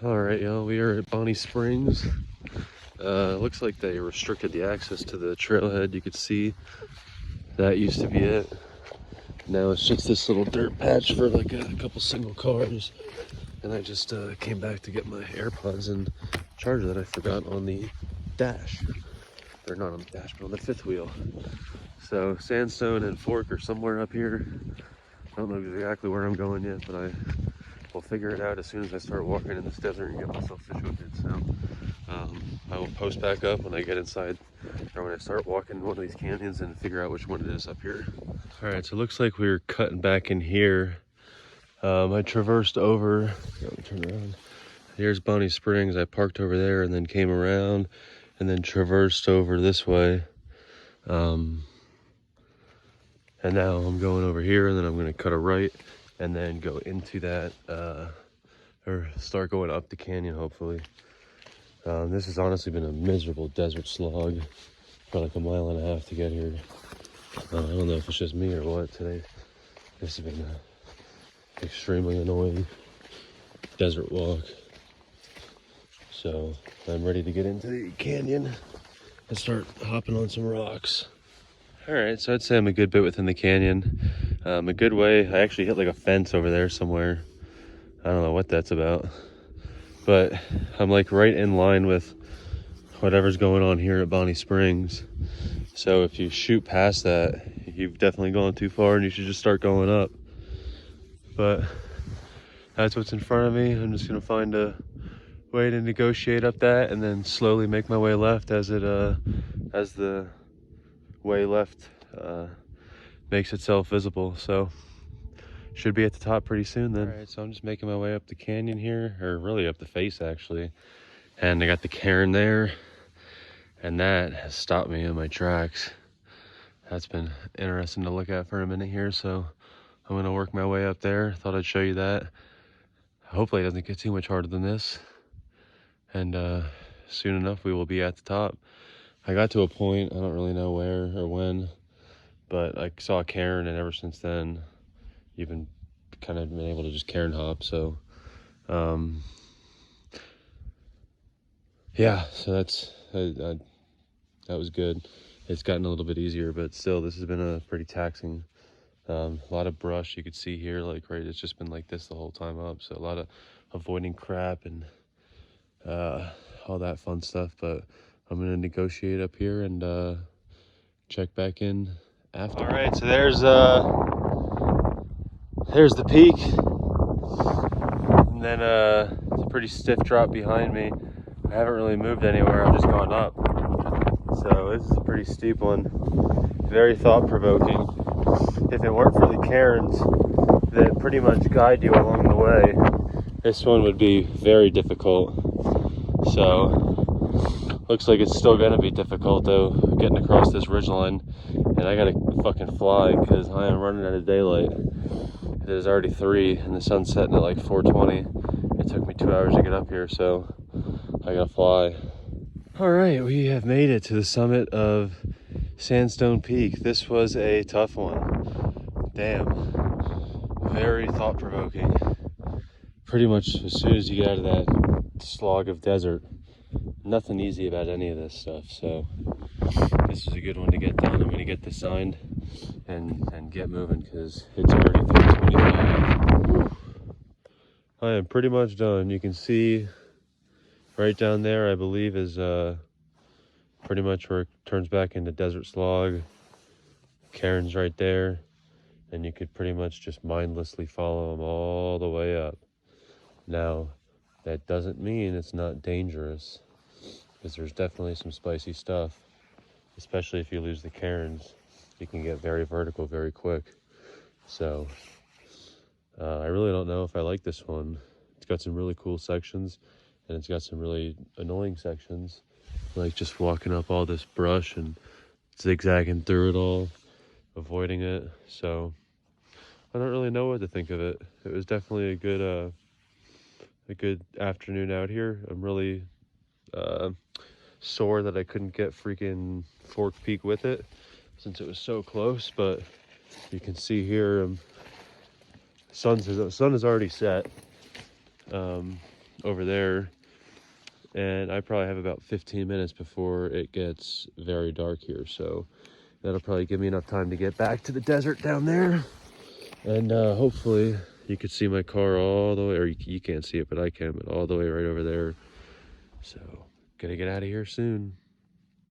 All right, y'all, we are at Bonnie Springs. Looks like they restricted the access to the trailhead. You could see that used to be it. Now it's just this little dirt patch for like a couple single cars. And I just came back to get my AirPods and charger that I forgot on the dash. Or not on the dash, but on the fifth wheel. So Sandstone and Fork are somewhere up here. I don't know exactly where I'm going yet, but I will figure it out as soon as I start walking in this desert and get myself situated. So I will post back up when I get inside, or when I start walking one of these canyons and figure out which one it is up here. All right, so it looks like we're cutting back in here. I traversed over, let me turn around. Here's Bonnie Springs. I parked over there and then came around and then traversed over this way. And now I'm going over here, and then I'm gonna cut a right and then go into that, or start going up the canyon, hopefully. This has honestly been a miserable desert slog for like a mile and a half to get here. I don't know if it's just me or what today. This has been an extremely annoying desert walk. So I'm ready to get into the canyon and start hopping on some rocks. All right, so I'd say I'm a good bit within the canyon. A good way. I actually hit like a fence over there somewhere. I don't know what that's about, but I'm like right in line with whatever's going on here at Bonnie Springs. So if you shoot past that, you've definitely gone too far and you should just start going up. But that's what's in front of me. I'm just gonna find a way to negotiate up that and then slowly make my way left as the way left makes itself visible. So should be at the top pretty soon then. All right, so I'm just making my way up the canyon here, or really up the face actually. And I got the cairn there, and that has stopped me in my tracks. That's been interesting to look at for a minute here, so I'm gonna work my way up there. Thought I'd show you that. Hopefully it doesn't get too much harder than this. And soon enough we will be at the top. I got to a point, I don't really know where or when, but I saw a cairn, and ever since then you've been kind of been able to just cairn hop. So yeah, so that was good. It's gotten a little bit easier, but still this has been a pretty taxing. A lot of brush you could see here, like right, it's just been like this the whole time up. So a lot of avoiding crap and all that fun stuff. But I'm gonna negotiate up here and check back in after. All right, so there's the peak, and then it's a pretty stiff drop behind me. I haven't really moved anywhere, I've just gone up. So this is a pretty steep one, very thought-provoking. If it weren't for the cairns that pretty much guide you along the way, this one would be very difficult. So looks like it's still gonna be difficult though, getting across this ridgeline. And I gotta fucking fly because I am running out of daylight. It is already 3 and the sun's setting at like 4:20. It took me 2 hours to get up here, so I gotta fly. All right, we have made it to the summit of Sandstone Peak. This was a tough one. Damn. Very thought-provoking. Pretty much as soon as you get out of that slog of desert, nothing easy about any of this stuff. So this is a good one to get done. I'm gonna get this signed and get moving because it's already 3:25. I am pretty much done. You can see right down there, I believe, is pretty much where it turns back into desert slog. Cairn's right there, and you could pretty much just mindlessly follow them all the way up. Now, that doesn't mean it's not dangerous, because there's definitely some spicy stuff, especially if you lose the cairns. You can get very vertical very quick. So I really don't know if I like this one. It's got some really cool sections, and it's got some really annoying sections, like just walking up all this brush and zigzagging through it all, avoiding it. So I don't really know what to think of it. It was definitely a good afternoon out here. I'm really sore that I couldn't get freaking Fork Peak with it since it was so close, but you can see here sun is already set. over there, and I probably have about 15 minutes before it gets very dark here, so that'll probably give me enough time to get back to the desert down there. And hopefully you could see my car all the way, or you can't see it, but I can, but all the way right over there. So, gonna get out of here soon.